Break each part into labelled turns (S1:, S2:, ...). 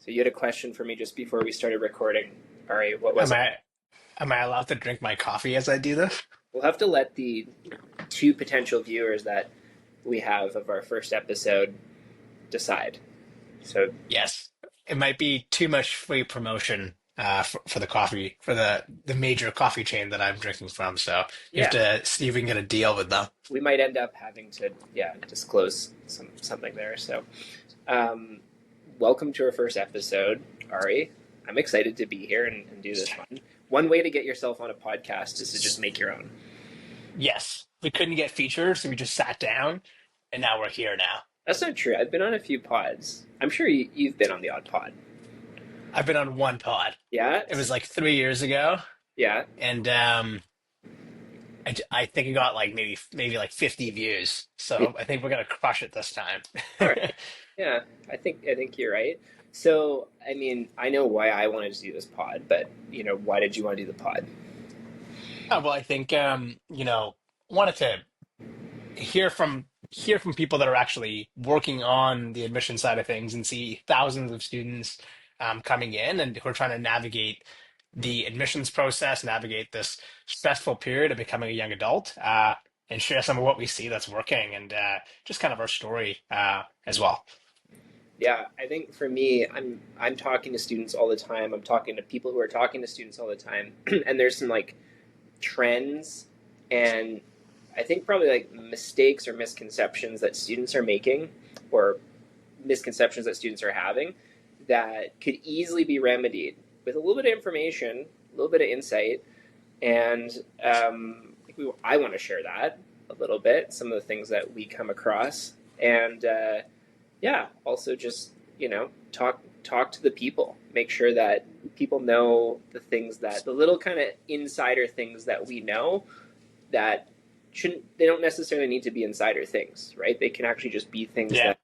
S1: So you had a question for me just before we started recording. Ari, what was
S2: Am
S1: it?
S2: I am I allowed to drink my coffee as I do this?
S1: We'll have to let the two potential viewers that we have of our first episode decide. So
S2: Yes. It might be too much free promotion for the coffee for the major coffee chain that I'm drinking from. So you have
S1: yeah,
S2: to see if we can get a deal with them.
S1: we might end up having to disclose something there. So um, welcome to our first episode, Ari. I'm excited to be here and do this one. One way to get yourself on a podcast is to just make your own.
S2: Yes. We couldn't get featured, so we just sat down and now we're here now.
S1: That's not true. I've been on a few pods. I'm sure you've been on the odd pod.
S2: I've been on one pod.
S1: Yeah,
S2: It was like 3 years ago,
S1: yeah.
S2: and I think it got like maybe like 50 views. So I think we're gonna crush it this time.
S1: All right. Yeah, I think you're right. So, I mean, I know why I wanted to do this pod, but why did you want to do the pod?
S2: Well, I think wanted to hear from people that are actually working on the admission side of things and see thousands of students coming in and who are trying to navigate the admissions process, navigate this stressful period of becoming a young adult, and share some of what we see that's working and just kind of our story as well.
S1: Yeah, I think for me, I'm talking to students all the time. I'm talking to people who are talking to students all the time, and there's some like trends and I think probably like mistakes or misconceptions that students are making or misconceptions that students are having that could easily be remedied with a little bit of information, a little bit of insight, and I want to share that a little bit, some of the things that we come across, and yeah, also just talk to the people, make sure that people know the little kind of insider things that we know that they don't necessarily need to be insider things, right? They can actually just be things
S2: Yeah.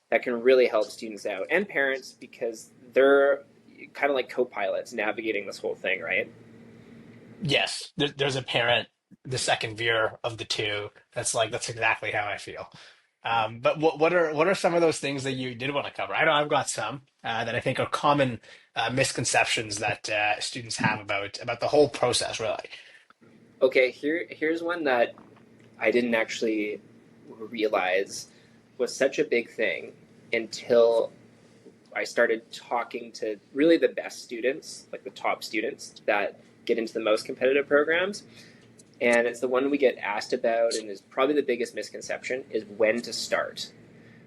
S1: that can really help students out and parents because they're kind of like co-pilots navigating this whole thing, right?
S2: Yes. There's a parent, the second viewer of the two. That's exactly how I feel. But what are some of those things that you did want to cover? I know I've got some that I think are common misconceptions that students have about the whole process, really.
S1: Okay, here's one that I didn't actually realize was such a big thing until I started talking to really the best students, like the top students that get into the most competitive programs. And it's the one we get asked about and is probably the biggest misconception is when to start.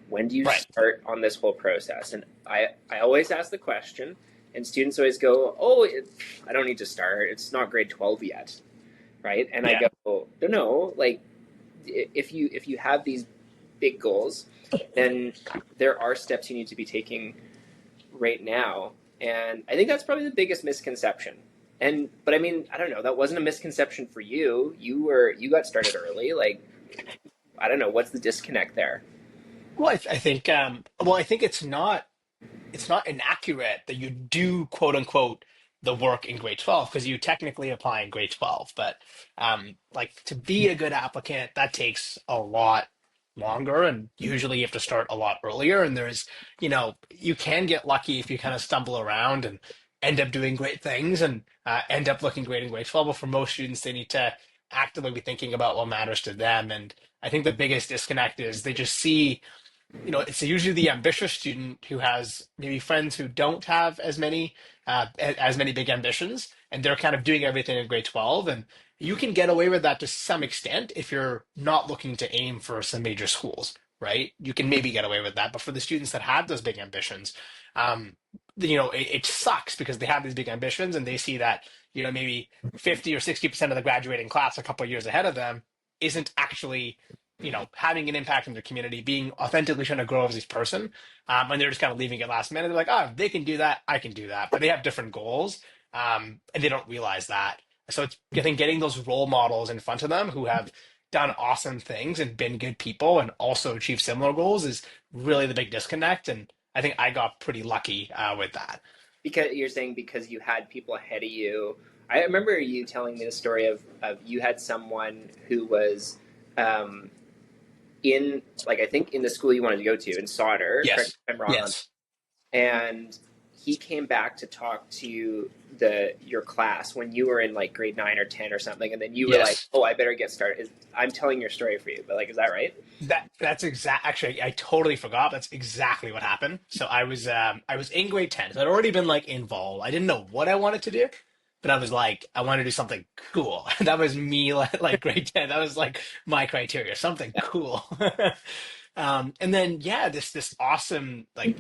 S1: When do you
S2: Right.
S1: start on this whole process? And I always ask the question, and students always go, oh, I don't need to start. It's not grade 12 yet, right? And I
S2: Yeah.
S1: go, no, like if you have these big goals, then there are steps you need to be taking right now. And I think that's probably the biggest misconception. But I mean, I don't know, that wasn't a misconception for you. You got started early. Like, I don't know, what's the disconnect there?
S2: Well, I think I think it's not inaccurate that you do quote unquote the work in grade 12 because you technically apply in grade 12, but like to be a good applicant, that takes a lot longer and usually you have to start a lot earlier. And you can get lucky if you kind of stumble around and end up doing great things and end up looking great in grade 12. But for most students, they need to actively be thinking about what matters to them. And I think the biggest disconnect is they just see it's usually the ambitious student who has maybe friends who don't have as many big ambitions, and they're kind of doing everything in grade 12. And you can get away with that to some extent if you're not looking to aim for some major schools, right? You can maybe get away with that. But for the students that have those big ambitions, it sucks because they have these big ambitions and they see that, maybe 50 or 60% of the graduating class a couple of years ahead of them isn't actually having an impact in their community, being authentically trying to grow as a person, and they're just kind of leaving it last minute. They're like, oh, if they can do that, I can do that. But they have different goals, and they don't realize that. So it's, I think, getting those role models in front of them who have done awesome things and been good people and also achieved similar goals is really the big disconnect. And I think I got pretty lucky with that.
S1: Because you're saying because you had people ahead of you. I remember you telling me the story of you had someone who was um, in, like, I think in the school you wanted to go to in Sauder, correct
S2: Yes.
S1: me if I'm wrong on,
S2: Yes.
S1: and he came back to talk to your class when you were in like grade 9 or 10 or something, and then you were like,
S2: Yes.
S1: "Oh, I better get started." I'm telling your story for you, but like, is that right?
S2: That's exact. Actually, I totally forgot. That's exactly what happened. So I was in grade 10. So I'd already been like involved. I didn't know what I wanted to do, but I was like, I want to do something cool. That was me, like grade 10. That was like my criteria, something
S1: Yeah.
S2: cool. And then yeah, this awesome like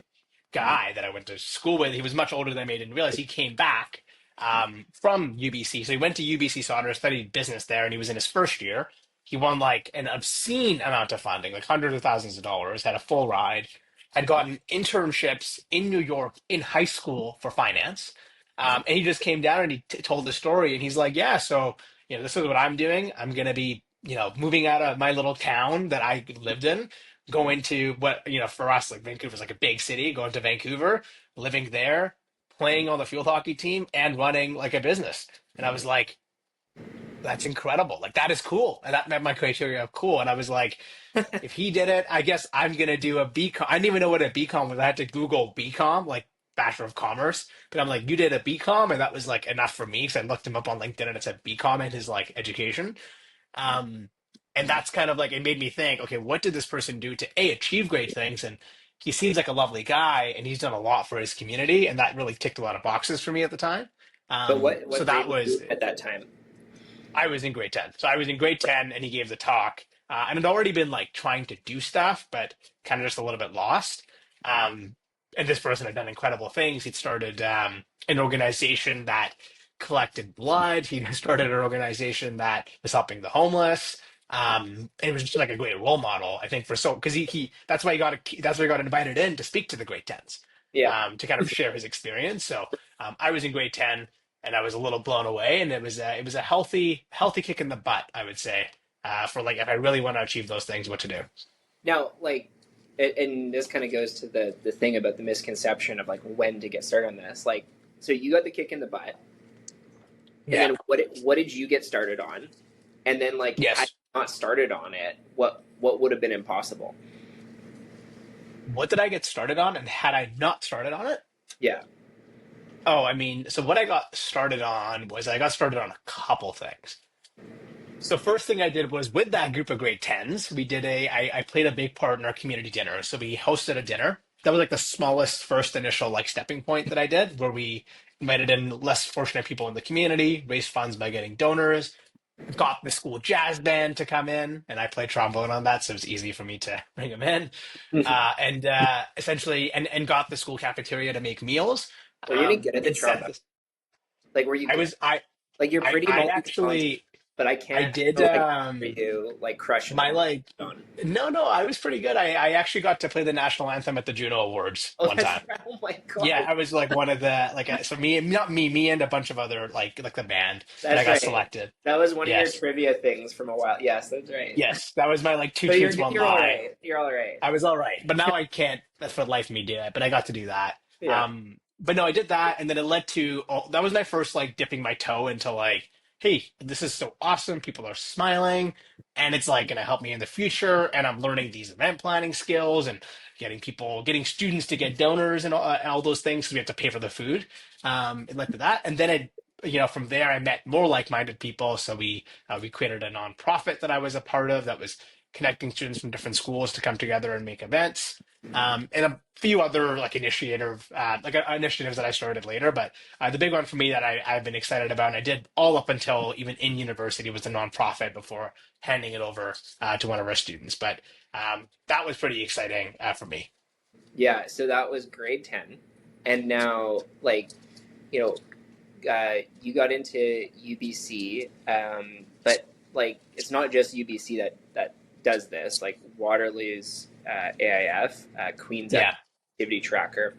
S2: guy that I went to school with. He was much older than I didn't realize. He came back from UBC. So he went to UBC Sauder, studied business there, and he was in his first year. He won like an obscene amount of funding, like hundreds of thousands of dollars, had a full ride, had gotten internships in New York in high school for finance. And he just came down and he told the story. And he's like, yeah, so, this is what I'm doing. I'm going to be, moving out of my little town that I lived in, going to what, for us, like Vancouver's like a big city, going to Vancouver, living there, playing on the field hockey team and running like a business. And I was like, that's incredible. Like that is cool. And that met my criteria of cool. And I was like, if he did it, I guess I'm gonna do a BCom. I didn't even know what a BCom was. I had to Google BCom, like Bachelor of Commerce. But I'm like, you did a BCom, and that was like enough for me. So I looked him up on LinkedIn and it said BCom in his like education. Um, and that's kind of like it made me think, okay, what did this person do to achieve great things? And he seems like a lovely guy, and he's done a lot for his community, and that really ticked a lot of boxes for me at the time.
S1: But
S2: So
S1: what grade
S2: that
S1: were
S2: was
S1: you at that time?
S2: I was in grade 10. So I was in grade 10 and he gave the talk. And I'd already been like trying to do stuff, but kind of just a little bit lost. Um, and this person had done incredible things. He'd started an organization that collected blood. He started an organization that was helping the homeless. And it was just like a great role model, I think, for so because that's why he got invited in to speak to the grade 10s,
S1: Yeah.
S2: to kind of share his experience. So I was in grade 10 and I was a little blown away. And it was a healthy kick in the butt, I would say, for like if I really want to achieve those things, what to do.
S1: Now, like, and this kind of goes to the thing about the misconception of like when to get started on this. Like, so you got the kick in the butt, and
S2: Yeah.
S1: then what did you get started on? And then like had
S2: Yes.
S1: you not started on it, what would have been impossible?
S2: What did I get started on? And had I not started on it?
S1: Yeah.
S2: Oh, I mean, so what I got started on was I got started on a couple things. So first thing I did was with that group of grade 10s, I played a big part in our community dinner. So we hosted a dinner. That was like the smallest first initial like stepping point that I did, where we invited in less fortunate people in the community, raised funds by getting donors, got the school jazz band to come in, and I played trombone on that, so it was easy for me to bring them in.
S1: Well,
S2: And essentially, and got the school cafeteria to make meals.
S1: you're getting good at the
S2: And set
S1: trombone.
S2: this.
S1: Like, were you
S2: I
S1: good?
S2: was I
S1: Like, you're pretty
S2: I
S1: multi-talented,
S2: actually
S1: but I
S2: I
S1: can't
S2: did
S1: like for you like crushing
S2: my
S1: it on
S2: like
S1: the trombone.
S2: no, I was pretty good. I actually got to play the national anthem at the Juno Awards
S1: Oh,
S2: one
S1: that's
S2: time.
S1: right. Oh my
S2: Yeah,
S1: god,
S2: I was like one of the like so me not me and a bunch of other like the band, and I
S1: that's
S2: got
S1: right.
S2: selected.
S1: That was one of your
S2: Yes.
S1: trivia things from a while. Yes, that's right.
S2: Yes, that was my like two
S1: So
S2: truths, one
S1: you're all
S2: lie.
S1: right. You're all right.
S2: I was all right, but now I can't. That's for the life of me do it. But I got to do that.
S1: Yeah.
S2: But no, I did that, and then it led to that was my first like dipping my toe into like, hey, this is so awesome. People are smiling, and it's like going to help me in the future. And I'm learning these event planning skills and getting students to get donors and all those things because we have to pay for the food. It led to that, and then from there, I met more like-minded people. So we created a nonprofit that I was a part of that was connecting students from different schools to come together and make events, and a few other like initiatives that I started later. But the big one for me that I've been excited about, and I did all up until even in university, was the nonprofit before handing it over to one of our students. But that was pretty exciting for me.
S1: Yeah. So that was grade 10, and now like you you got into UBC, but like it's not just UBC that does this. Like Waterloo's AIF, Queen's
S2: Yeah,
S1: Activity Tracker,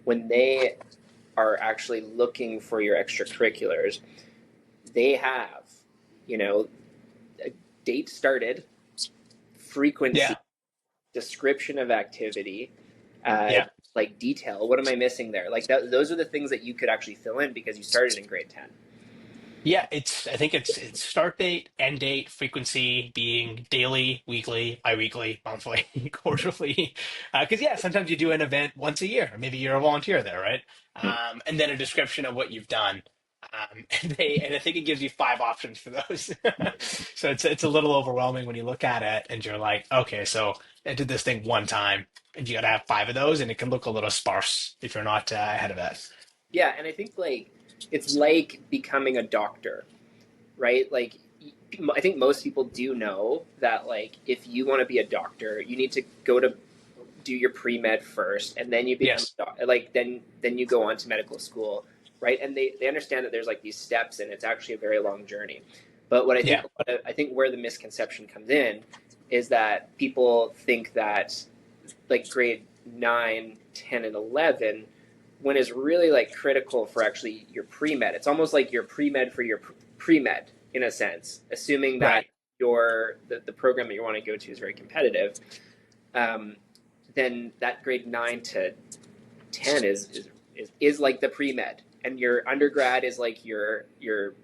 S1: when they are actually looking for your extracurriculars, they have, you know, a date started, frequency,
S2: yeah,
S1: description of activity, uh,
S2: yeah.
S1: like detail. What am I missing there? Like those are the things that you could actually fill in because you started in grade 10.
S2: Yeah, I think it's start date, end date, frequency being daily, weekly, biweekly, monthly, quarterly. Because yeah, sometimes you do an event once a year. Maybe you're a volunteer there, right?
S1: Hmm.
S2: And then a description of what you've done. And I think it gives you five options for those. So it's a little overwhelming when you look at it and you're like, okay, so I did this thing one time, and you got to have five of those, and it can look a little sparse if you're not ahead of it.
S1: Yeah, and I think like it's like becoming a doctor, right? Like I think most people do know that like if you want to be a doctor, you need to go to do your pre-med first and then you become
S2: Yes.
S1: like then you go on to medical school, right? And they understand that there's like these steps and it's actually a very long journey. But
S2: Yeah.
S1: what I think where the misconception comes in is that people think that like grade 9, 10, and 11 when is really like critical for actually your pre-med. It's almost like your pre-med for your pre-med in a sense, assuming that
S2: Right.
S1: the program that you want to go to is very competitive. Um, then that grade 9 to 10 is like the pre-med, and your undergrad is like your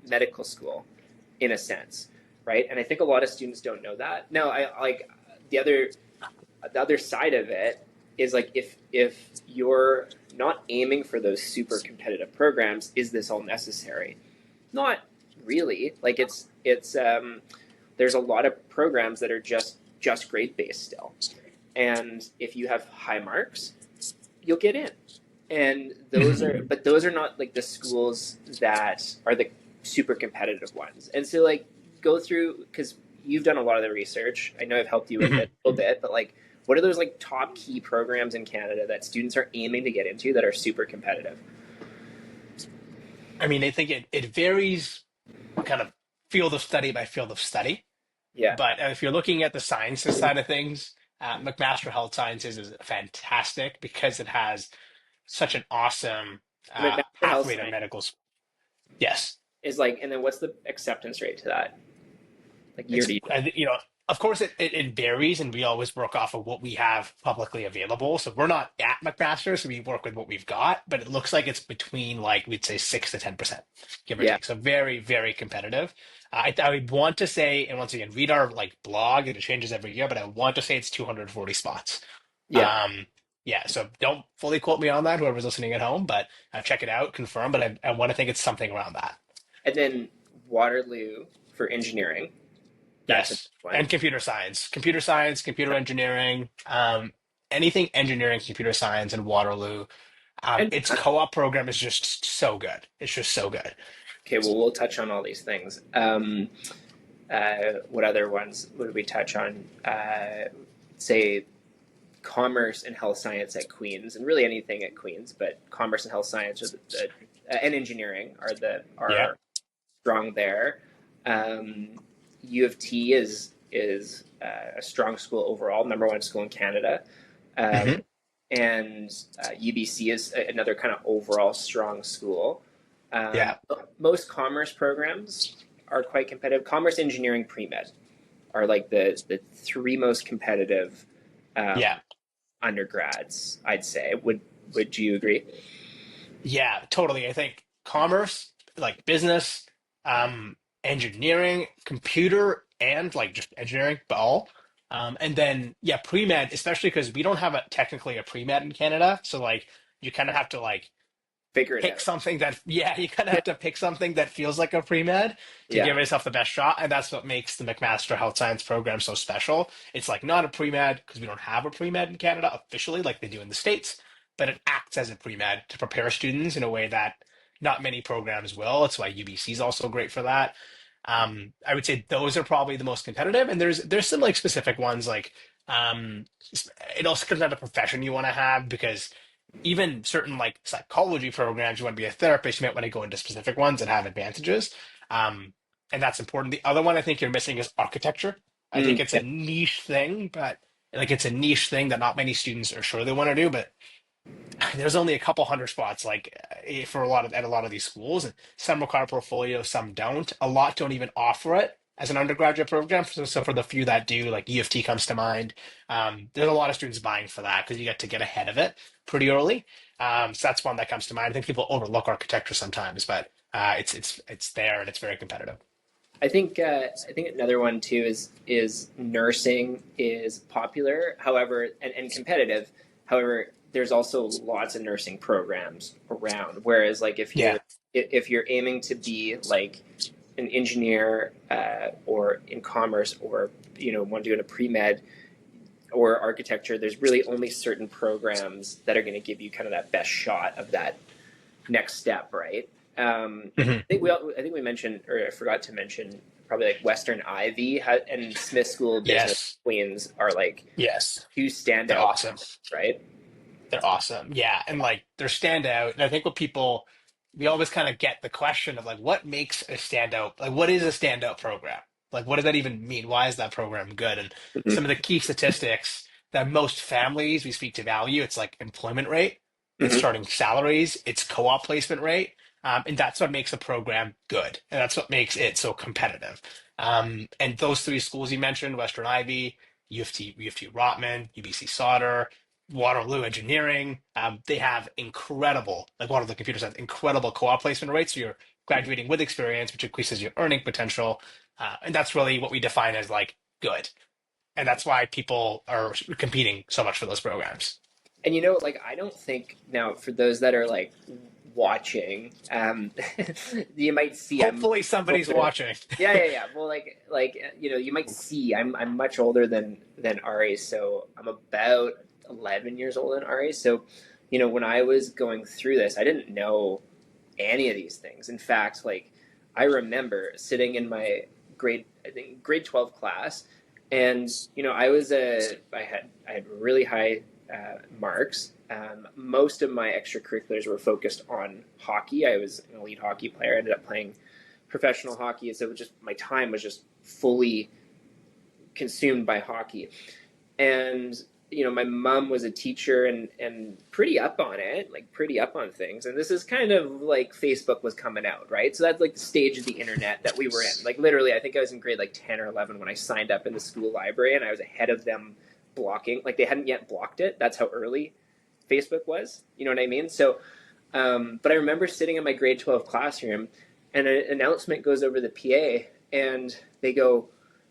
S1: medical school in a sense, right? And I think a lot of students don't know that. No, I like the other the other side of it is like if you're not aiming for those super competitive programs, is this all necessary? Not really. Like it's there's a lot of programs that are just grade based still, and if you have high marks, you'll get in. And those
S2: Mhm.
S1: are but those are not like the schools that are the super competitive ones. And so like go through because you've done a lot of the research. I know I've helped you with
S2: Mhm.
S1: it a little bit, but like what are those like top key programs in Canada that students are aiming to get into that are super competitive?
S2: I mean, I think it varies kind of field of study by field of study.
S1: Yeah.
S2: But if you're looking at the sciences side of things, McMaster Health Sciences is fantastic because it has such an awesome
S1: McMaster Health
S2: pathway to
S1: Sci
S2: medical school. Yes.
S1: is like, and then what's the acceptance rate to that? Like year to year?
S2: Of course, it varies, and we always work off of what we have publicly available. So we're not at McMaster, so we work with what we've got, but it looks like it's between like we'd say 6 to 10%, give or
S1: Yeah.
S2: take. So very, very competitive. I would want to say, and once again, read our like blog, and it changes every year, but I want to say it's 240 spots.
S1: Yeah.
S2: Um, yeah, so don't fully quote me on that, whoever's listening at home, but check it out, confirm. But I want to think it's something around that.
S1: And then Waterloo for engineering. That's a big
S2: Yes,
S1: one.
S2: and computer science, computer engineering, anything engineering, computer science, and Waterloo.
S1: And
S2: Its co-op program is just so good. It's just so good.
S1: okay, well, we'll touch on all these things. What other ones would we touch on? Say commerce and health science at Queens, and really anything at Queens, but commerce and health science and engineering
S2: Yeah.
S1: are strong there. U of T is a strong school overall, number one school in Canada, um,
S2: Hmm.
S1: and UBC is another kind of overall strong school. Um,
S2: Yeah.
S1: Most commerce programs are quite competitive. Commerce, engineering, pre med are like the three most competitive um,
S2: Yeah.
S1: undergrads. I'd say. Would you agree?
S2: Yeah, totally. I think commerce, like business, engineering, computer, and like just engineering, but all. And then yeah, pre-med, especially because we don't have technically a pre-med in Canada. So like you kind of have to like
S1: Figure it
S2: pick
S1: out.
S2: something that yeah, you kind of have to pick something that feels like a pre-med to
S1: Yeah,
S2: give yourself the best shot, and that's what makes the McMaster Health Science program so special. It's like not a pre-med because we don't have a pre-med in Canada officially like they do in the States, but it acts as a pre-med to prepare students in a way that not many programs will. It's why UBC is also great for that. I would say those are probably the most competitive, and there's some like specific ones like um, it also comes down to profession you want to have because even certain like psychology programs, you want to be a therapist, you might want to go into specific ones that have advantages. Um, and that's important. The other one I think you're missing is architecture. I think it's a
S1: yeah.
S2: niche thing, but like it's a niche thing that not many students are sure they want to do, but there's only a couple hundred spots like for a lot of at a lot of these schools, and some require portfolio, some don't. A lot don't even offer it as an undergraduate program. So for the few that do, like U of T comes to mind, there's a lot of students vying for that because you get to get ahead of it pretty early. So that's one that comes to mind. I think people overlook architecture sometimes, but It's there and it's very competitive.
S1: I think another one too is nursing is popular, however, and competitive. However, there's also lots of nursing programs around. Whereas, like
S2: Yeah.
S1: if you're aiming to be like an engineer or in commerce, or want to do in a pre med or architecture, there's really only certain programs that are going to give you kind of that best shot of that next step, right?
S2: Hmm.
S1: I think we mentioned, or I forgot to mention, probably like Western Ivy and Smith School of Business
S2: Yes.
S1: Queens are like
S2: Yes.
S1: two
S2: They're
S1: standout,
S2: awesome.
S1: right?
S2: They're awesome. Yeah. And like they're standout. And I think what people, we always kind of get the question of like, what makes a standout? Like, what is a standout program? Like, what does that even mean? Why is that program good? And some
S1: Mm-hmm.
S2: of the key statistics that most families we speak to value, it's like employment rate, it's
S1: Mm-hmm.
S2: starting salaries, it's co-op placement rate. And that's what makes a program good. And that's what makes it so competitive. And those three schools you mentioned, Western Ivy, U of T Rotman, UBC Sauder, Waterloo Engineering. They have incredible, like Waterloo Computer Science, incredible co-op placement rates. So you're graduating with experience, which increases your earning potential. And that's really what we define as like good. And that's why people are competing so much for those programs.
S1: And like I don't think now for those that are like watching, you might see I'm
S2: Hopefully somebody's
S1: older.
S2: watching.
S1: Yeah. Well, you might see I'm much older than Ari, so I'm about 11 years older than Ari. So, when I was going through this, I didn't know any of these things. In fact, like I remember sitting in my I think grade 12 class, and I had really high marks. Most of my extracurriculars were focused on hockey. I was an elite hockey player. I ended up playing professional hockey, so my time was just fully consumed by hockey. And my mom was a teacher and pretty up on it, like pretty up on things. And this is kind of like Facebook was coming out, right? So that's like the stage of the internet that we were in. Like literally, I think I was in grade like 10 or 11 when I signed up in the school library, and I was ahead of them blocking. Like they hadn't yet blocked it. That's how early Facebook was. You know what I mean? So, but I remember sitting in my grade 12 classroom, and an announcement goes over the PA, and they go,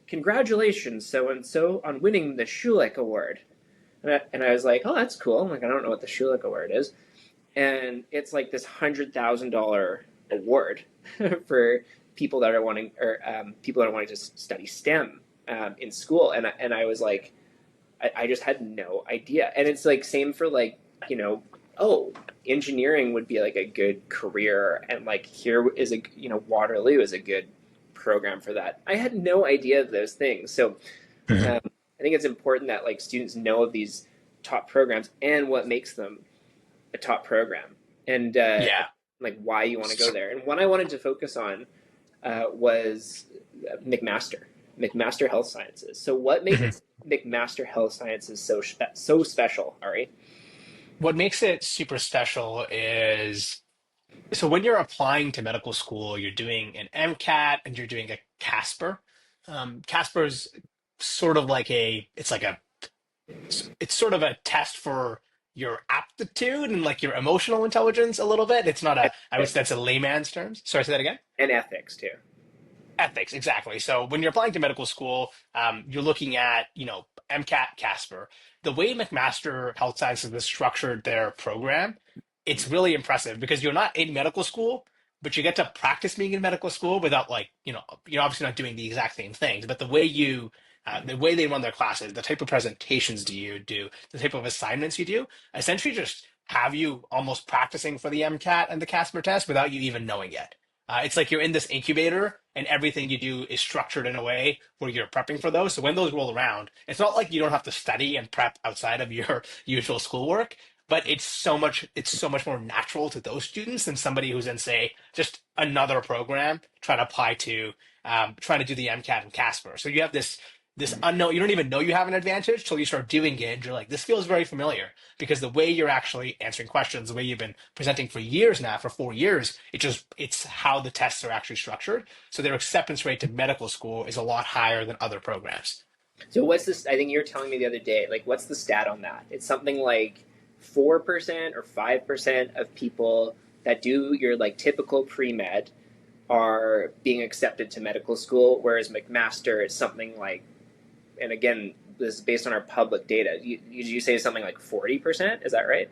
S1: "Congratulations, so and so, on winning the Schulich Award." And I was like, "Oh, that's cool." I'm like, I don't know what the Schulich Award is, and it's like this $100,000 award for people that are wanting, or people that are wanting to study STEM in school. And I was like, I just had no idea. And it's like same for like oh, engineering would be like a good career, and like here is a Waterloo is a good program for that. I had no idea of those things. So
S2: Mhm.
S1: I think it's important that like students know of these top programs and what makes them a top program, and
S2: Yeah.
S1: like why you want to go there. And one I wanted to focus on was McMaster Health Sciences. So what
S2: Mhm.
S1: makes McMaster Health Sciences so special, Ari?
S2: What makes it super special is so when you're applying to medical school, you're doing an MCAT and you're doing a Casper. Casper's sort of like it's sort of a test for your aptitude and like your emotional intelligence a little bit. It's not
S1: And,
S2: a, I would say that's a layman's terms. Sorry, say that again.
S1: and ethics too.
S2: Ethics, exactly. So when you're applying to medical school, you're looking at, MCAT, Casper. The way McMaster Health Sciences has structured their program, it's really impressive because you're not in medical school, but you get to practice being in medical school without like, you're obviously not doing the exact same things, but the way they run their classes, the type of presentations do you do, the type of assignments you do, essentially just have you almost practicing for the MCAT and the Casper test without you even knowing it. It's like you're in this incubator and everything you do is structured in a way where you're prepping for those. So when those roll around, it's not like you don't have to study and prep outside of your usual schoolwork, but it's so much more natural to those students than somebody who's in, say, just another program trying to do the MCAT and Casper. So you have this unknown, you don't even know you have an advantage till you start doing it. And you're like, this feels very familiar because the way you're actually answering questions, the way you've been presenting for years now, for 4 years, it's how the tests are actually structured. So their acceptance rate to medical school is a lot higher than other programs.
S1: So what's this? I think you were telling me the other day. Like, what's the stat on that? It's something like 4% or 5% of people that do your like typical pre-med are being accepted to medical school, whereas McMaster is something like, and again, this is based on our public data. You say something like 40%? Is that right?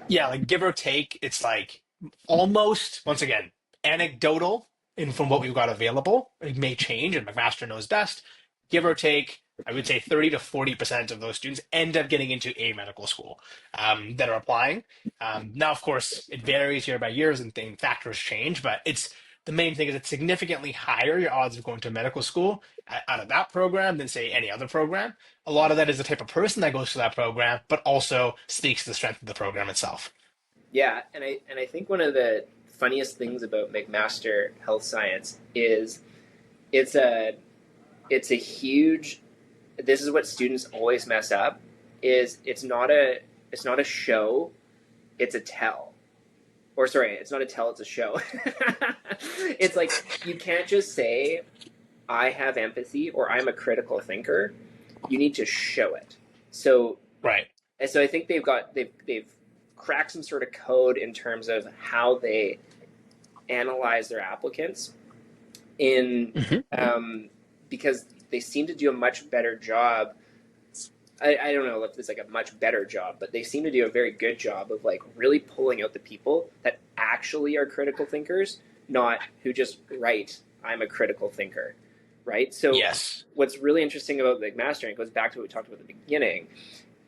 S2: Yeah, like give or take, it's like almost, once again, anecdotal in from what we've got available. It may change, and McMaster knows best. Give or take, I would say 30 to 40% of those students end up getting into a medical school that are applying. Now, of course, it varies year by year and factors change, but it's the main thing is it's significantly higher your odds of going to medical school out of that program than say any other program. A lot of that is the type of person that goes to that program, but also speaks to the strength of the program itself.
S1: Yeah, and I think one of the funniest things about McMaster Health Science is it's a it's a huge. This is what students always mess up. Is it's not a show, it's a tell. Or sorry, it's not a tell, it's a show. It's like you can't just say I have empathy or I'm a critical thinker. You need to show it. So
S2: Right.
S1: and so I think they've cracked some sort of code in terms of how they analyze their applicants in
S2: Hmm.
S1: because they seem to do a much better job. I don't know if it's like a much better job, but they seem to do a very good job of like really pulling out the people that actually are critical thinkers, not who just write I'm a critical thinker, right? So
S2: Yes.
S1: what's really interesting about McMaster, and it goes back to what we talked about at the beginning,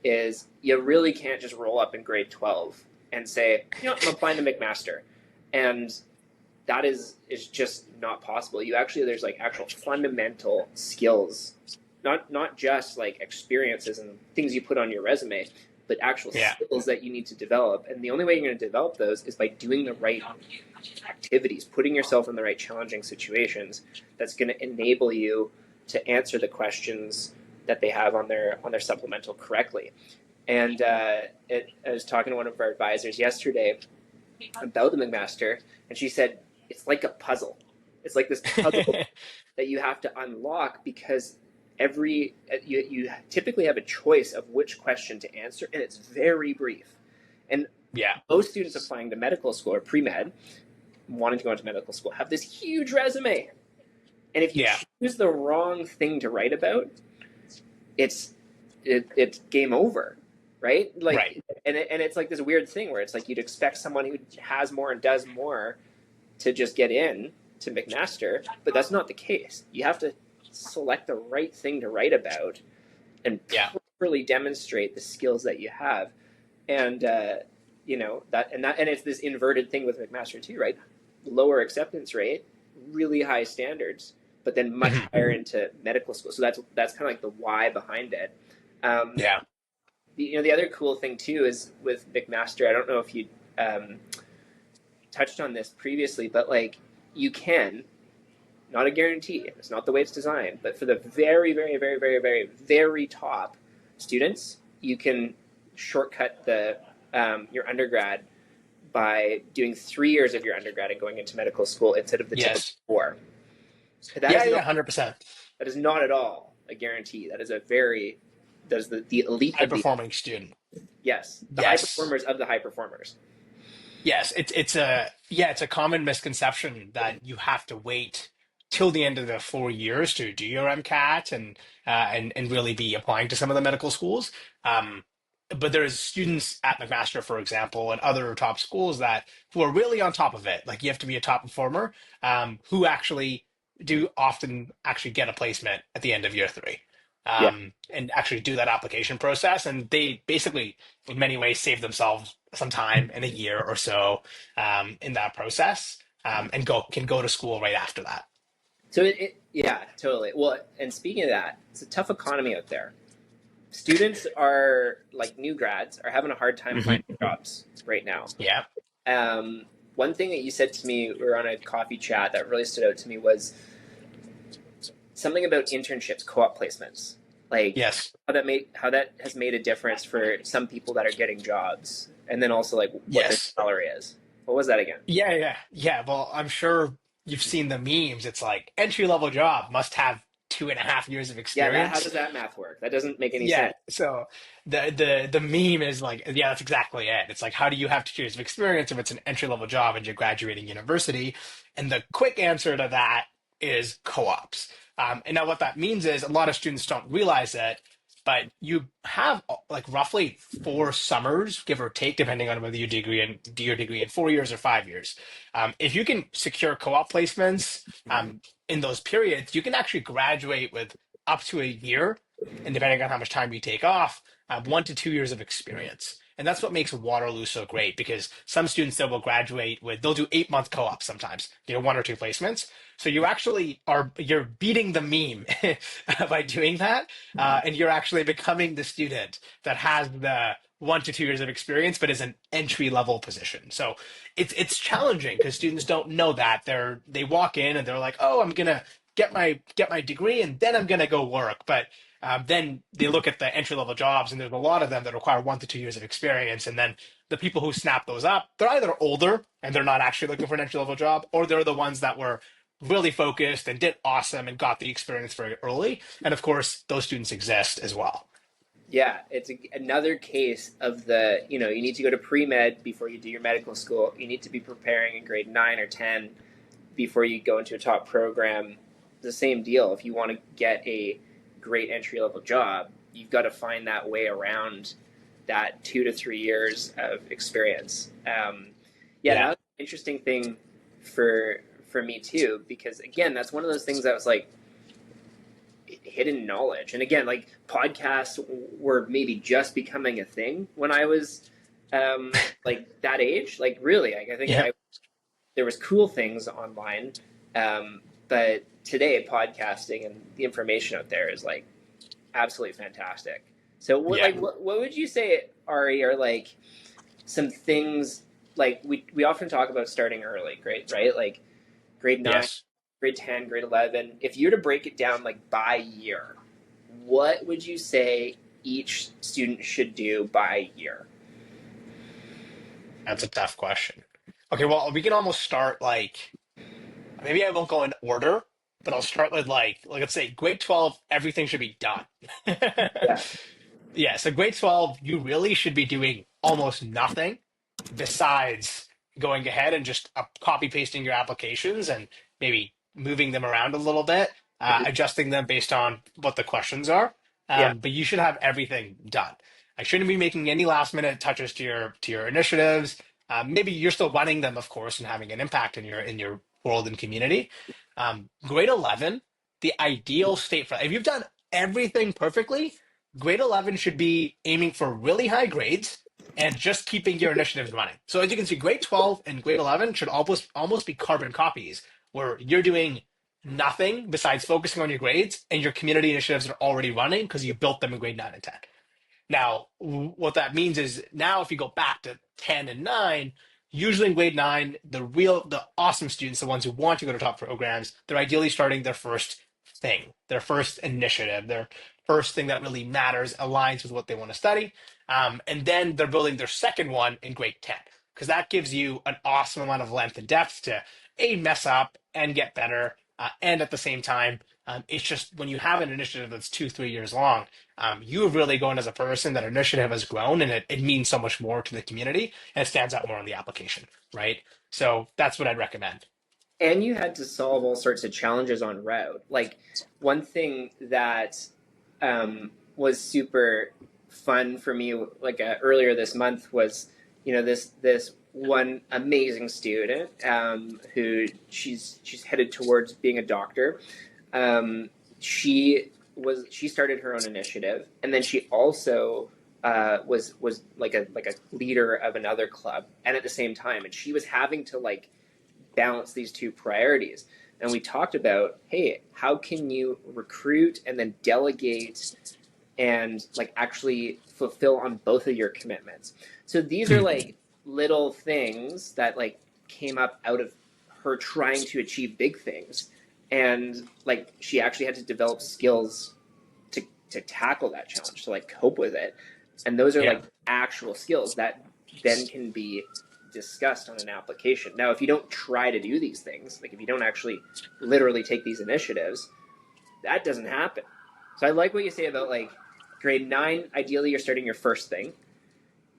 S1: is you really can't just roll up in grade 12 and say, you know, I'm applying to McMaster. And that is just not possible. You actually there's like actual fundamental skills, not just like experiences and things you put on your resume, but actual
S2: Yeah.
S1: skills that you need to develop. And the only way you're going to develop those is by doing the right activities, putting yourself in the right challenging situations. That's going to enable you to answer the questions that they have on their supplemental correctly. And I was talking to one of our advisors yesterday about the McMaster, and she said it's like a puzzle. It's like this puzzle that you have to unlock because you typically have a choice of which question to answer, and it's very brief. And
S2: Yeah.
S1: most students applying to medical school or pre-med, wanting to go into medical school, have this huge resume. And if you
S2: Yeah.
S1: choose the wrong thing to write about, it's game over, right? Like,
S2: Right.
S1: and it's like this weird thing where it's like you'd expect someone who has more and does more to just get in to McMaster, but that's not the case. You have to select the right thing to write about and
S2: Yeah.
S1: properly demonstrate the skills that you have, and and it's this inverted thing with McMaster too, right? Lower acceptance rate, really high standards, but then much
S2: Mhm.
S1: higher into medical school. So that's kind of like the why behind it. Um,
S2: Yeah.
S1: the other cool thing too is with McMaster. I don't know if you um, touched on this previously, but like you can, not a guarantee. It's not the way it's designed, but for the very, very, very, very, very, very top students, you can shortcut the your undergrad by doing 3 years of your undergrad and going into medical school instead of the typical
S2: Yes.
S1: 4. That
S2: Yeah.
S1: is
S2: Yeah.
S1: not
S2: 100%.
S1: that is not at all a guarantee. That is a very that is the elite
S2: High
S1: of the
S2: performing student.
S1: yes, the high
S2: Yes.
S1: performers of the high performers.
S2: Yes, it's a common misconception that you have to wait till the end of the 4 years to do your MCAT and really be applying to some of the medical schools. Um, but there's students at McMaster, for example, and other top schools that who are really on top of it. Like you have to be a top performer, who actually do often actually get a placement at the end of year three.
S1: Yeah.
S2: And actually do that application process, and they basically in many ways save themselves some time in a year or so in that process, and can go to school right after that.
S1: So yeah, totally. Well, and speaking of that, it's a tough economy out there. Students are like new grads are having a hard time
S2: Hmm.
S1: finding jobs right now.
S2: Yeah.
S1: Um, One thing that you said to me, we were on a coffee chat that really stood out to me was something about internships, co-op placements, like
S2: Yes.
S1: how that has made a difference for some people that are getting jobs, and then also like what their
S2: Yes.
S1: salary is. What was that again?
S2: Yeah. Yeah. Yeah. Well, I'm sure you've seen the memes. It's like entry level job must have 2.5 years of
S1: Yeah, that how
S2: experience.
S1: does that math work? That doesn't make any
S2: Yeah,
S1: sense.
S2: so the meme is like, yeah, that's exactly it. It's like, how do you have 2 years of experience if it's an entry level job and you're graduating university? And the quick answer to that is co-ops. And now what that means is a lot of students don't realize it, but you have like roughly 4 summers, give or take, depending on whether you do your degree in 4 years or 5 years. If you can secure co-op placements in those periods, you can actually graduate with up to a year, and depending on how much time you take off, 1 to 2 years of experience. And that's what makes Waterloo so great because some students that will graduate with, they'll do 8 month co-ops sometimes, 1 or 2 placements. So you're beating the meme by doing that. And you're actually becoming the student that has the 1 to 2 years of experience, but is an entry level position. So it's challenging because students don't know that. They walk in and they're like, oh, I'm gonna get my degree and then I'm gonna go work. But then they look at the entry level jobs, and there's a lot of them that require 1 to 2 years of experience. And then the people who snap those up, they're either older and they're not actually looking for an entry level job, or they're the ones that were really focused and did awesome and got the experience very early. And of course, those students exist as well.
S1: Yeah, it's another case of the, you need to go to pre-med before you do your medical school. You need to be preparing in grade 9 or 10 before you go into a top program. The same deal. If you want to get a great entry level job, you've got to find that way around that 2 to 3 years of experience. Yeah, that
S2: Yeah.
S1: was an interesting thing for me too, because again, that's one of those things that was like hidden knowledge. And again, like podcasts were maybe just becoming a thing when I was like that age. Like really, like, I think
S2: Yeah.
S1: there was cool things online, but today podcasting and the information out there is like absolutely fantastic. So
S2: Yeah.
S1: what would you say, Ari, are like some things like we often talk about starting early, great, right? Like grade 9,
S2: Yes.
S1: grade 10, grade 11. If you were to break it down like by year, what would you say each student should do by year?
S2: That's a tough question. Okay, well, we can almost start like, maybe I won't go in order, but I'll start with like let's say grade 12, everything should be done.
S1: Yeah,
S2: Yeah, so grade 12, you really should be doing almost nothing besides going ahead and just copy pasting your applications and maybe moving them around a little bit, adjusting them based on what the questions are.
S1: yeah,
S2: But you should have everything done. I shouldn't be making any last minute touches to your initiatives. Maybe you're still running them, of course, and having an impact in your world and community. Grade 11, the ideal state for if you've done everything perfectly, grade 11 should be aiming for really high grades and just keeping your initiatives running. So as you can see, grade 12 and grade 11 should almost be carbon copies where you're doing nothing besides focusing on your grades and your community initiatives are already running because you built them in grade 9 and 10. Now, what that means is now if you go back to 10 and 9, usually in grade 9, the awesome students, the ones who want to go to top programs, they're ideally starting their first thing, their first initiative, their first thing that really matters, aligns with what they want to study. And then they're building their second one in grade 10, because that gives you an awesome amount of length and depth to mess up and get better. And at the same time, it's just when you have an initiative that's 2, 3 years long, you have really grown as a person. That initiative has grown, and it means so much more to the community, and it stands out more on the application, right? So that's what I'd recommend.
S1: and you had to solve all sorts of challenges on route. Like one thing that was super fun for me, like earlier this month, was this one amazing student who she's headed towards being a doctor. She started her own initiative, and then she also was like a leader of another club, and at the same time, and she was having to like balance these two priorities. And we talked about, hey, how can you recruit and then delegate and like actually fulfill on both of your commitments? So these are like little things that like came up out of her trying to achieve big things. And like she actually had to develop skills to tackle that challenge, to like cope with it. And those are
S2: Yeah.
S1: like actual skills that then can be discussed on an application. Now, if you don't try to do these things, like if you don't actually literally take these initiatives, That doesn't happen. So I like what you say about like grade 9, ideally you're starting your first thing.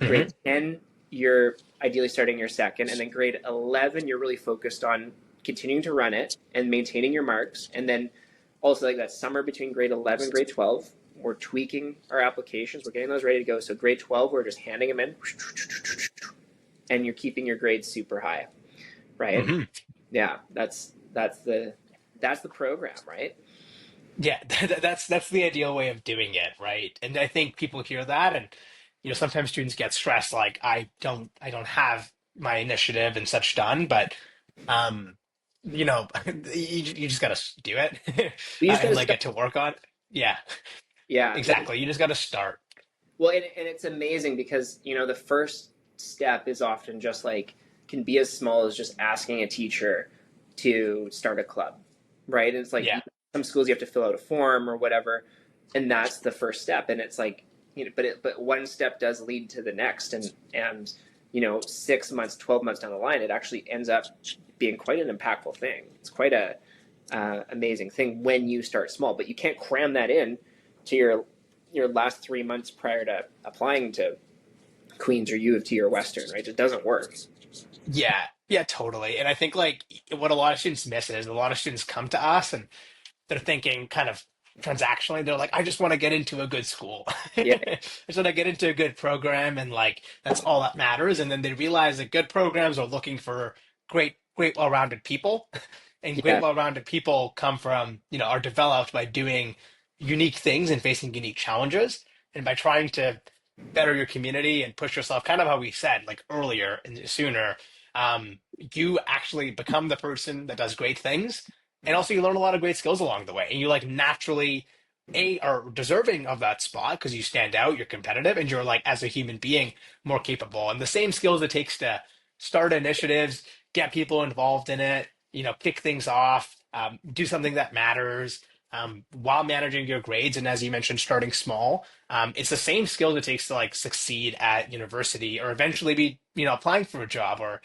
S1: Grade
S2: Hmm.
S1: 10, you're ideally starting your second. And then grade 11, you're really focused on continuing to run it and maintaining your marks. And then also like that summer between grade 11 and grade 12, we're tweaking our applications. We're getting those ready to go. So grade 12, we're just handing them in and you're keeping your grades super high, right?
S2: Hmm.
S1: Yeah, that's the program, right?
S2: Yeah, that's the ideal way of doing it, right? And I think people hear that, and sometimes students get stressed, like I don't have my initiative and such done, but um, you know, you just gotta do it
S1: We just got
S2: and
S1: to
S2: like
S1: start.
S2: get to work on it. Yeah,
S1: Yeah, like
S2: exactly. You just gotta start.
S1: well, and it's amazing because the first step is often just like can be as small as just asking a teacher to start a club, right? And it's like
S2: Yeah.
S1: some schools you have to fill out a form or whatever, and that's the first step. And it's like but one step does lead to the next, and 6 months, 12 months down the line, it actually ends up being quite an impactful thing. It's quite a amazing thing when you start small, but you can't cram that in to your last 3 months prior to applying to Queens or U of T or Western, right? It doesn't work.
S2: Yeah, yeah, totally. And I think like what a lot of students miss is a lot of students come to us and they're thinking kind of transactionally. They're like, I just want to get into a good school.
S1: Yeah,
S2: I just want to get into a good program, and like that's all that matters. And then they realize that good programs are looking for great, well-rounded people, and great,
S1: yeah,
S2: well-rounded people come from, are developed by doing unique things and facing unique challenges, and by trying to better your community and push yourself, kind of how we said like earlier and sooner. You actually become the person that does great things, and also you learn a lot of great skills along the way, and you like naturally are deserving of that spot because you stand out, you're competitive, and you're like as a human being more capable, and the same skills it takes to start initiatives, get people involved in it, kick things off, do something that matters, while managing your grades, and as you mentioned, starting small. It's the same skills it takes to like succeed at university or eventually be applying for a job, or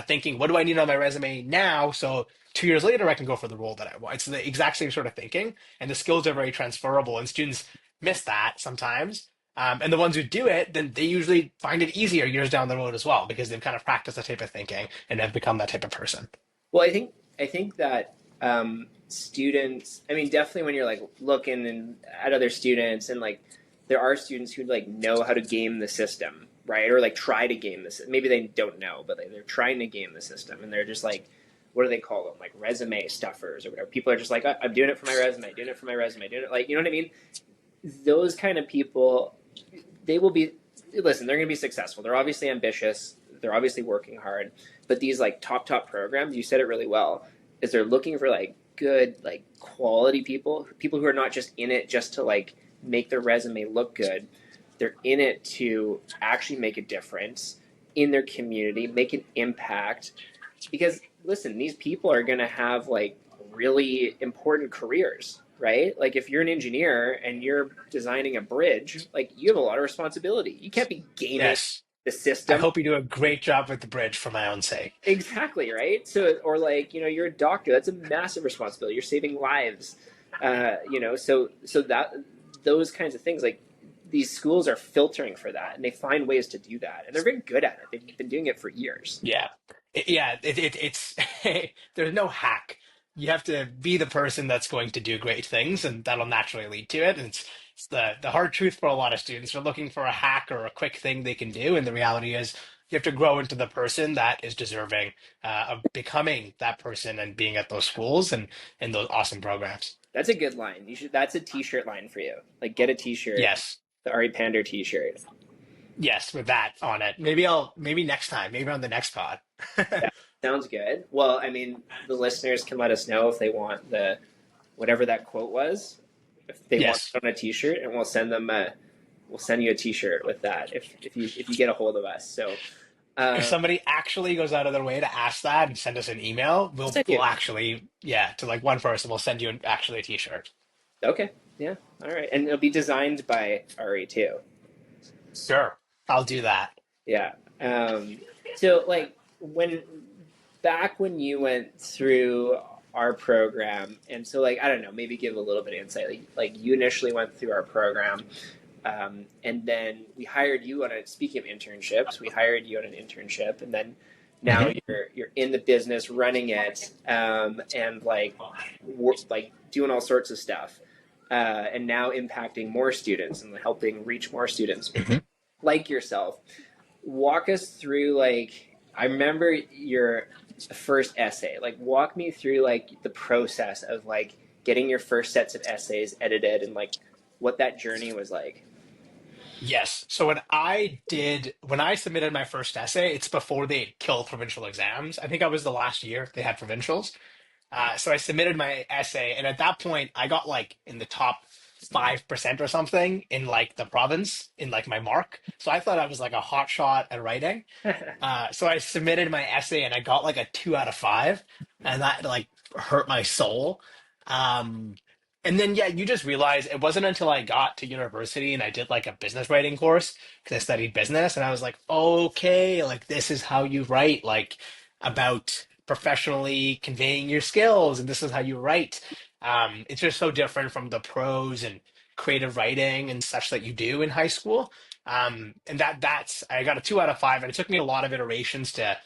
S2: thinking, what do I need on my resume now so 2 years later I can go for the role that I want. It's the exact same sort of thinking, and the skills are very transferable, and students miss that sometimes. And the ones who do it, then they usually find it easier years down the road as well because they've kind of practiced that type of thinking and have become that type of person.
S1: well, I think that students. I mean, definitely when you're like looking at other students, and like there are students who like know how to game the system, right? Or like try to game this. Maybe they don't know, but they're trying to game the system, and they're just like, what do they call them? Like resume stuffers or whatever. People are just like, I'm doing it for my resume, doing it for my resume, doing it like you know what I mean. Those kind of people, they will be. Listen, they're going to be successful. They're obviously ambitious. They're obviously working hard. But these like top programs, you said it really well, is they're looking for like good like quality people who are not just in it just to like make their resume look good. They're in it to actually make a difference in their community, make an impact. Because listen, these people are going to have like really important careers, right? Like if you're an engineer and you're designing a bridge, like you have a lot of responsibility. You can't be gaming
S2: Yes.
S1: the
S2: I
S1: system.
S2: hope you do a great job with the bridge for my own sake.
S1: Exactly, right? So, or like, you're a doctor. That's a massive responsibility. You're saving lives. So that those kinds of things, like these schools are filtering for that, and they find ways to do that, and they're very good at it. They've been doing it for years.
S2: Yeah. It's there's no hack. You have to be the person that's going to do great things, and that'll naturally lead to it. And it's the hard truth for a lot of students. They're looking for a hack or a quick thing they can do, and the reality is you have to grow into the person that is deserving of becoming that person and being at those schools and in those awesome programs.
S1: That's a good line. You should. That's a T-shirt line for you. Like, get a T-shirt,
S2: Yes.
S1: the Ari Pander T-shirt.
S2: Yes, with that on it. Maybe next time, maybe on the next pod.
S1: Yeah, sounds good. Well, I mean, the listeners can let us know if they want the whatever that quote was, if they want
S2: Yes.
S1: it on a T-shirt, and we'll send you a T-shirt with that if you get a hold of us. So
S2: If
S1: um,
S2: somebody actually goes out of their way to ask that and send us an email,
S1: I'll
S2: we'll
S1: send you.
S2: we'll actually, yeah, to like one person, we'll send you actually a t-shirt.
S1: Okay, yeah, all right, and it'll be designed by Ari too.
S2: Sure. I'll do that.
S1: Yeah. So like when back when you went through our program. And so like I don't know, maybe give a little bit of insight. Like you initially went through our program, and then we hired you on a. Speaking of internships, we hired you on an internship, and then now
S2: Hmm.
S1: you're in the business running it, and like doing all sorts of stuff, and now impacting more students and helping reach more students
S2: Hmm.
S1: like yourself. Walk us through like I remember your first essay. Like walk me through like the process of like getting your first sets of essays edited and like what that journey was like.
S2: Yes. So when I submitted my first essay, it's before they killed provincial exams. I think I was the last year they had provincials. So I submitted my essay, and at that point, I got like in the top 5% or something in like the province in like my mark. So I thought I was like a hot shot at writing. So I submitted my essay and I got like a 2 out of 5, and that like hurt my soul. Um, and then yeah, you just realize it wasn't until I got to university and I did like a business writing course because I studied business, and I was like, okay, like this is how you write, like about professionally conveying your skills, and this is how you write. It's just so different from the prose and creative writing and such that you do in high school. And that's I got a 2 out of 5, and it took me a lot of iterations to,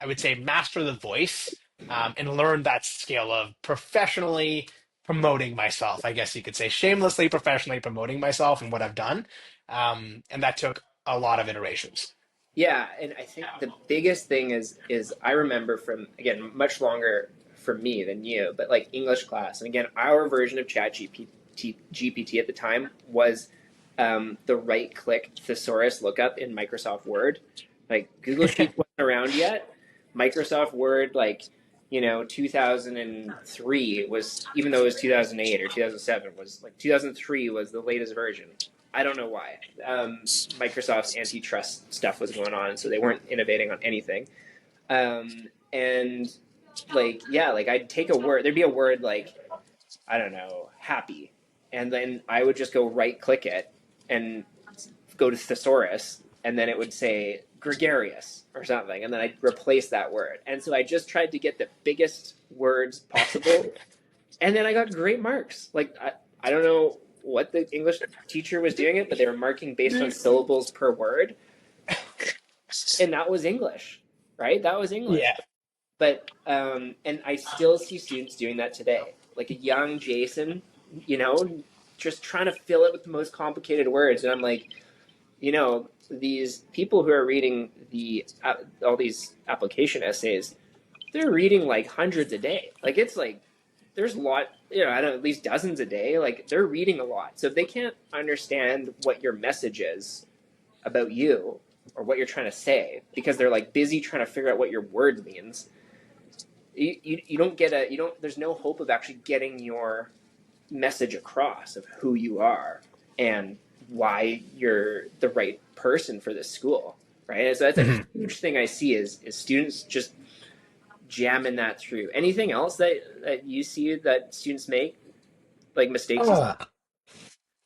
S2: I would say, master the voice, and learn that skill of professionally promoting myself. I guess you could say shamelessly professionally promoting myself and what I've done. And that took a lot of iterations.
S1: Yeah, and I think the biggest thing is I remember from again much longer for me than you, but like English class, and again our version of GPT at the time was the right click thesaurus lookup in Microsoft Word. Like Google Sheets wasn't around yet. Microsoft Word, like 2003 was, even though it was 2008 or 2007, was like 2003 was the latest version. I don't know why. Microsoft's antitrust stuff was going on, so they weren't innovating on anything. And like, yeah, like I'd take a word, there'd be a word like, I don't know, happy. And then I would just go right click it and go to thesaurus, and then it would say gregarious or something. And then I'd replace that word. And so I just tried to get the biggest words possible. And then I got great marks. Like, I don't know what the English teacher was doing it, but they were marking based on syllables per word. And that was English, right? That was English.
S2: Yeah.
S1: But and I still see students doing that today, like a young Jason, you know, just trying to fill it with the most complicated words, and I'm like, these people who are reading all these application essays, they're reading like hundreds a day. Like it's like there's a lot, I don't know, at least dozens a day. Like they're reading a lot, so if they can't understand what your message is about you or what you're trying to say because they're like busy trying to figure out what your word means, you don't get a you don't there's no hope of actually getting your message across of who you are and why you're the right person for this school, right? And so that's a
S2: Mhm.
S1: huge thing I see is students just jamming that through. Anything else that you see that students make, like mistakes and
S2: Oh,
S1: stuff?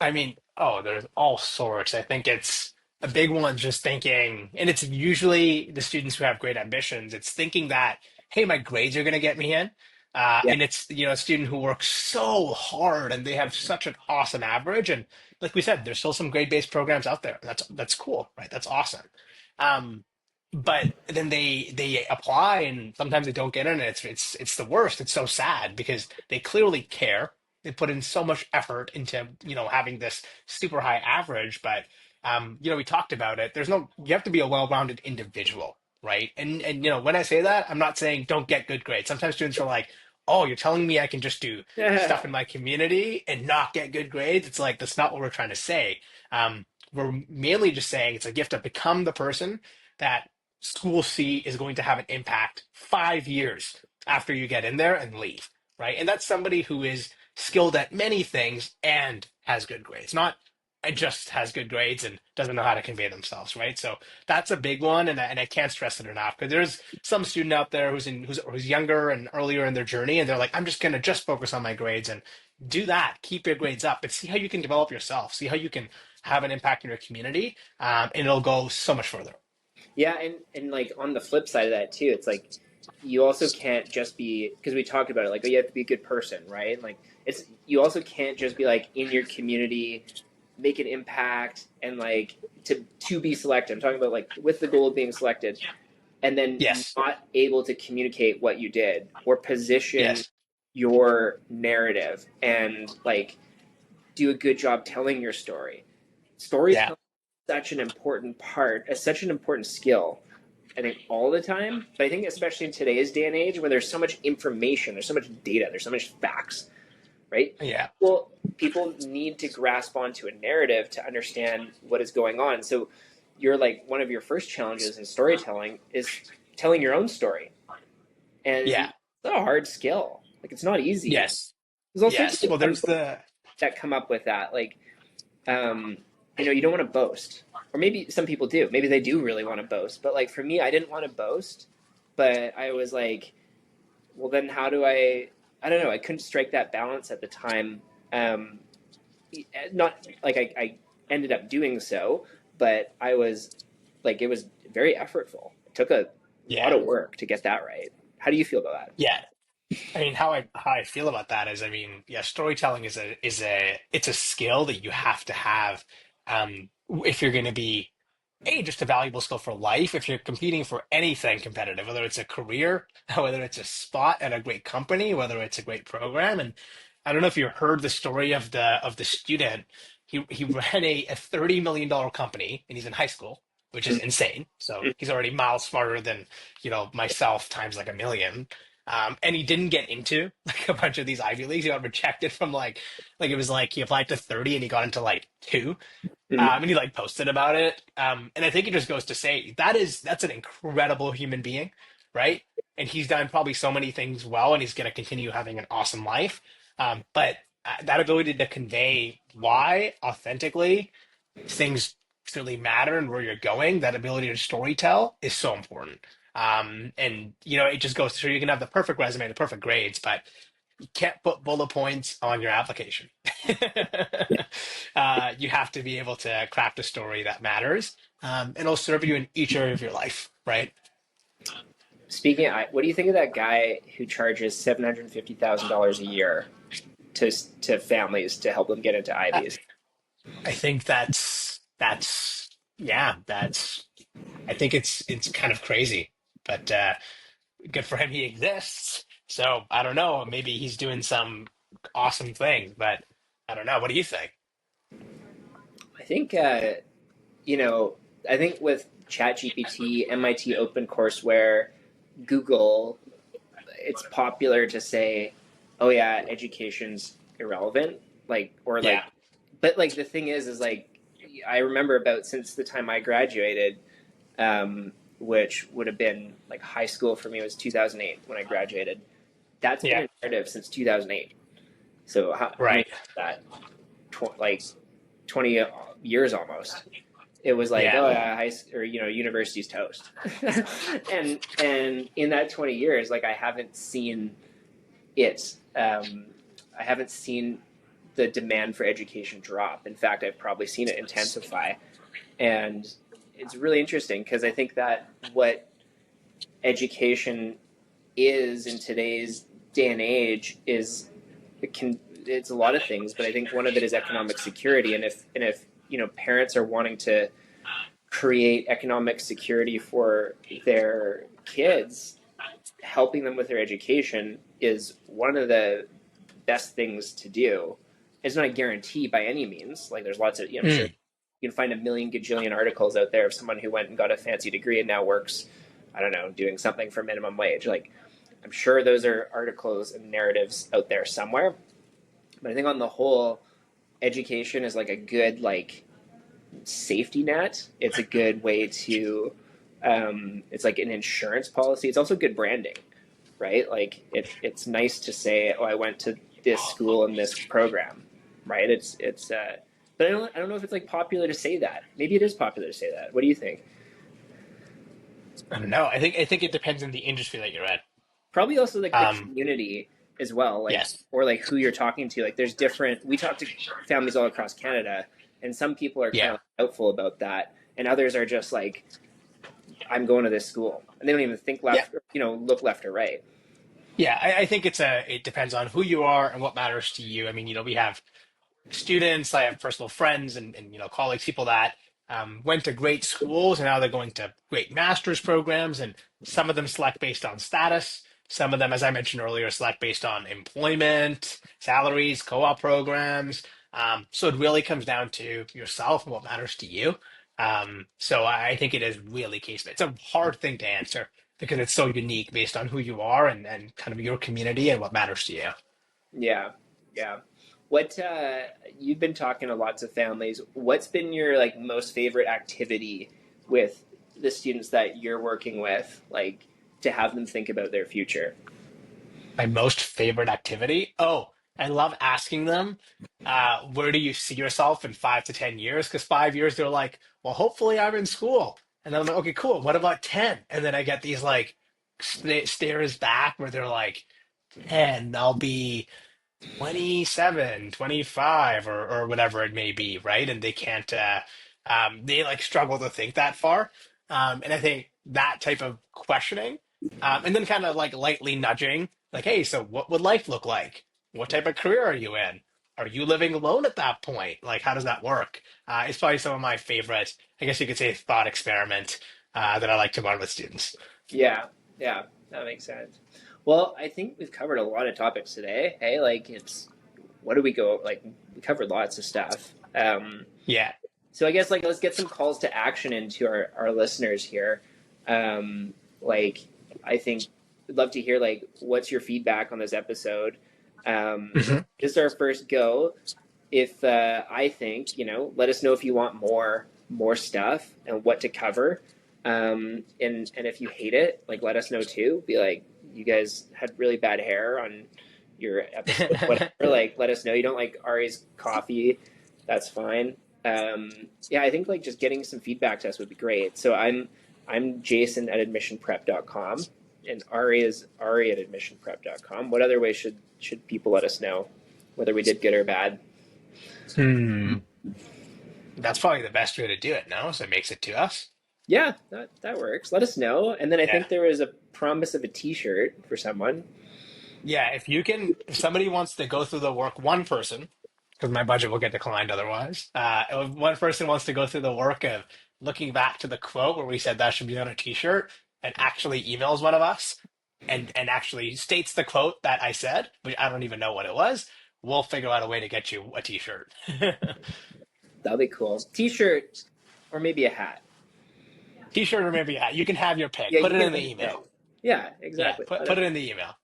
S2: I mean, oh, there's all sorts. I think it's a big one just thinking, and it's usually the students who have great ambitions. It's thinking that, hey, my grades are going to get me in.
S1: Yeah.
S2: And it's, a student who works so hard and they have such an awesome average. And like we said, there's still some grade-based programs out there. That's cool, right? That's awesome. Um, but then they apply and sometimes they don't get in, and it's the worst. It's so sad because they clearly care. They put in so much effort into having this super high average, but we talked about it. You have to be a well-rounded individual, right? And when I say that, I'm not saying don't get good grades. Sometimes students are like, oh, you're telling me I can just do stuff in my community and not get good grades? It's like that's not what we're trying to say. We're mainly just saying it's like you have to become the person that school C is going to have an impact 5 years after you get in there and leave, right? And that's somebody who is skilled at many things and has good grades, not just has good grades and doesn't know how to convey themselves, right? So that's a big one, and I can't stress it enough because there's some student out there who's younger and earlier in their journey, and they're like, I'm just gonna just focus on my grades and do that. Keep your grades up, but see how you can develop yourself. See how you can have an impact in your community, and it'll go so much further.
S1: Yeah, and like on the flip side of that too, it's like you also can't just be, because we talked about it, like, oh, you have to be a good person, right? Like, it's, you also can't just be like in your community, make an impact, and like to be selected. I'm talking about like with the goal of being selected, and then
S2: Yes.
S1: not able to communicate what you did or position
S2: Yes.
S1: your narrative and like do a good job telling your story.
S2: Yeah.
S1: Storytelling is such an important part, such an important skill. I think all the time, but I think especially in today's day and age where there's so much information, there's so much data, there's so much facts, right?
S2: Yeah.
S1: Well, people need to grasp onto a narrative to understand what is going on. So you're like one of your first challenges in storytelling is telling your own story. And
S2: Yeah.
S1: it's a hard skill. Like it's not easy.
S2: Yes.
S1: There's all sorts
S2: Yes.
S1: of
S2: Well,
S1: fun
S2: there's the
S1: that come up with that. Like um, you don't want to boast. Or maybe some people do. Maybe they do really want to boast. But like for me, I didn't want to boast, but I was like, well then how do I don't know, I couldn't strike that balance at the time. Um, not like I ended up doing so, but I was like it was very effortful. It took a lot
S2: yeah.
S1: of work to get that right. How do you feel about that?
S2: Yeah. I mean, how I feel about that is, I mean, yeah, storytelling is a it's a skill that you have to have if you're going to be just a valuable skill for life. If you're competing for anything competitive, whether it's a career, whether it's a spot at a great company, whether it's a great program. And I don't know if you heard the story of the student. He ran a $30 million company, and he's in high school, which is insane. So he's already miles smarter than myself times like a million. And he didn't get into like a bunch of these Ivy Leagues. He got rejected from like it was like he applied to 30 and he got into like two.
S1: Mm-hmm.
S2: And he like posted about it. And I think it just goes to say that's an incredible human being, right? And he's done probably so many things well, and he's going to continue having an awesome life. But that ability to convey why authentically things truly matter and where you're going, that ability to storytell is so important. And it just goes through. You can have the perfect resume, the perfect grades, but you can't put bullet points on your application. You have to be able to craft a story that matters, and it'll serve you in each area of your life, right?
S1: Speaking, what do you think of that guy who charges $750,000 a year to to families to help them get into
S2: I,
S1: Ivies?
S2: I think yeah, I think it's kind of crazy, but good for him. He exists. So I don't know. Maybe he's doing some awesome thing, but I don't know. What do you think?
S1: I think you know, I think with ChatGPT, MIT OpenCourseWare, Google, it's popular to say, "Oh yeah, education's irrelevant." Like, or
S2: Yeah,
S1: like, but like the thing is like, I remember about since the time I graduated, which would have been like high school for me was 2008 when I graduated. That's been
S2: yeah,
S1: a narrative since 2008. So how many
S2: right.
S1: is that? Like 20 years almost. It was like,
S2: Yeah,
S1: oh yeah, or university's toast. And in that 20 years, like I haven't seen it. I haven't seen the demand for education drop. In fact, I've probably seen it intensify. And it's really interesting because I think that what education is in today's day and age is it's a lot of things, but I think one of it is economic security. And if parents are wanting to create economic security for their kids, helping them with their education is one of the best things to do. It's not a guarantee by any means. Like there's lots of, I'm sure
S2: Mm,
S1: you can find a million gajillion articles out there of someone who went and got a fancy degree and now works, I don't know, doing something for minimum wage. Like I'm sure those are articles and narratives out there somewhere. But I think on the whole, education is like a good like safety net. It's a good way to it's like an insurance policy. It's also good branding, right? Like it's nice to say, oh, I went to this school and this program, right? But I don't know if it's like popular to say that. Maybe it is popular to say that. What do you think?
S2: I don't know. I think it depends on the industry that you're at.
S1: Probably also like the
S2: Um,
S1: community as well, like
S2: yes.
S1: or like who you're talking to. Like there's different. We talk to families all across Canada, and some people are kind
S2: Yeah.
S1: of doubtful about that, and others are just like I'm going to this school, and they don't even think
S2: Yeah.
S1: left, look left or right.
S2: Yeah, I think it depends on who you are and what matters to you. I mean, we have students, I have personal friends and colleagues, people that went to great schools and now they're going to great master's programs, and some of them select based on status. Some of them, as I mentioned earlier, select based on employment, salaries, co-op programs. So it really comes down to yourself and what matters to you. So I think it is really case. It's a hard thing to answer because it's so unique based on who you are and kind of your community and what matters to you.
S1: Yeah, yeah. What you've been talking to lots of families. What's been your like most favorite activity with the students that you're working with, like to have them think about their future?
S2: My most favorite activity? Oh, I love asking them, where do you see yourself in 5 to 10 years? Because 5 years, they're like, well, hopefully I'm in school. And then I'm like, okay, cool. What about 10? And then I get these like stares back where they're like, 10, I'll be 27, 25, or whatever it may be, right? And they can't, they like struggle to think that far. And I think that type of questioning, and then kind of like lightly nudging, like, hey, so what would life look like? What type of career are you in? Are you living alone at that point? Like, how does that work? It's probably some of my favorite, I guess you could say, thought experiment that I like to run with students.
S1: Yeah, yeah, that makes sense. Well, I think we've covered a lot of topics today. Hey, like it's what do we go like? We covered lots of stuff.
S2: Yeah.
S1: So I guess like let's get some calls to action into our listeners here. Like I think we'd love to hear like what's your feedback on this episode.
S2: Mhm.
S1: This is our first go. If I think let us know if you want more stuff and what to cover. And if you hate it, like let us know too. Be like, you guys had really bad hair on your episode, whatever. Like let us know. You don't like Ari's coffee, that's fine. Yeah, I think like just getting some feedback to us would be great. So I'm Jason at AdmissionPrep.com, and Ari is Ari at AdmissionPrep.com. What other way should people let us know whether we did good or bad?
S2: Hmm. That's probably the best way to do it, no? So it makes it to us.
S1: Yeah, that works. Let us know. And then I
S2: Yeah.
S1: think there was a promise of a T-shirt for someone.
S2: Yeah, if somebody wants to go through the work, one person, because my budget will get declined otherwise, if one person wants to go through the work of looking back to the quote where we said that should be on a t-shirt and actually emails one of us and actually states the quote that I said, which I don't even know what it was, we'll figure out a way to get you a t-shirt.
S1: That'll be cool. T-shirt or maybe a hat.
S2: T-shirt or maybe yeah, you can have your pick.
S1: Yeah,
S2: Put
S1: you
S2: it
S1: can
S2: in
S1: have
S2: the
S1: your
S2: email.
S1: pick. Yeah,
S2: Yeah,
S1: exactly.
S2: put it in the email.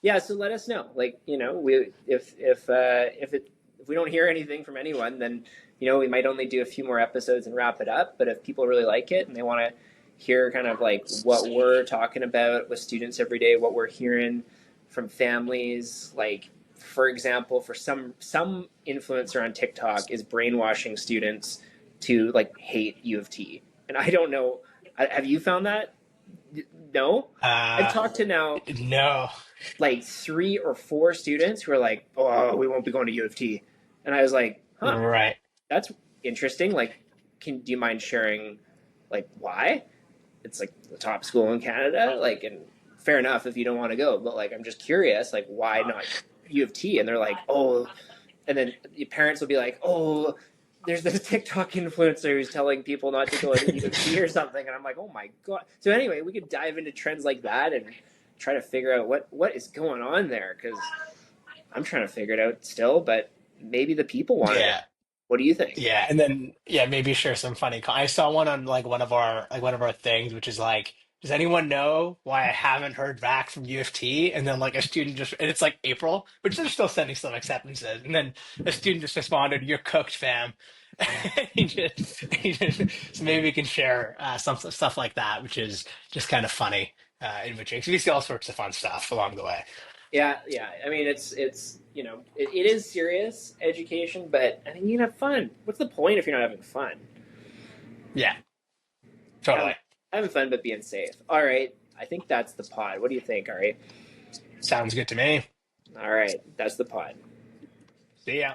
S1: Yeah, so let us know. Like, we if we don't hear anything from anyone, then we might only do a few more episodes and wrap it up. But if people really like it and they want to hear kind of like what we're talking about with students every day, what we're hearing from families, like for example, for some influencer on TikTok is brainwashing students to like hate U of T, and I don't know. Have you found that? No, I've
S2: Uh,
S1: talked to now
S2: no.
S1: like 3 or 4 students who are like, "Oh, we won't be going to U of T," and I was like, "Huh,
S2: Right.
S1: that's interesting. Like, do you mind sharing, like, why? It's like the top school in Canada. Like, and fair enough if you don't want to go, but like, I'm just curious, like, why not U of T?" And they're like, "Oh," and then the parents will be like, "Oh." There's this TikTok influencer who's telling people not to go to U of T or something, and I'm like, oh my god. So anyway, we could dive into trends like that and try to figure out what is going on there because I'm trying to figure it out still, but maybe the people want to know.
S2: Yeah.
S1: What do you think?
S2: Yeah, and then yeah, maybe share some funny. I saw one on like one of our things, which is like, does anyone know why I haven't heard back from U of T? And then like a student just, and it's like April, which they're still sending some acceptances, and then a student just responded, "You're cooked, fam." So maybe we can share some stuff like that, which is just kind of funny in between. So we see all sorts of fun stuff along the way.
S1: Yeah, yeah. I mean, it's it is serious education, but I mean, you can have fun. What's the point if you're not having fun?
S2: Yeah,
S1: Having,
S2: totally.
S1: having fun, but being safe. All right, I think that's the pod. What do you think, Ari?
S2: Sounds good to me.
S1: All right, that's the pod.
S2: See ya.